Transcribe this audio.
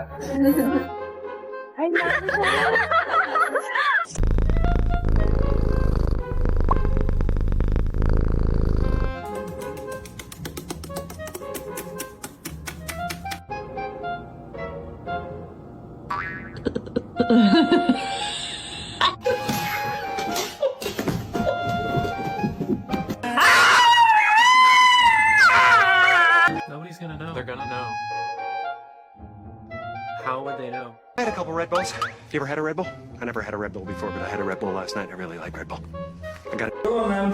Ay, Nobody's gonna know. They're gonna know. How would they know? I had a couple Red Bulls. You ever had a Red Bull? I never had a Red Bull before, but I had a Red Bull last night. I really like Red Bull. I got it. Go on, man.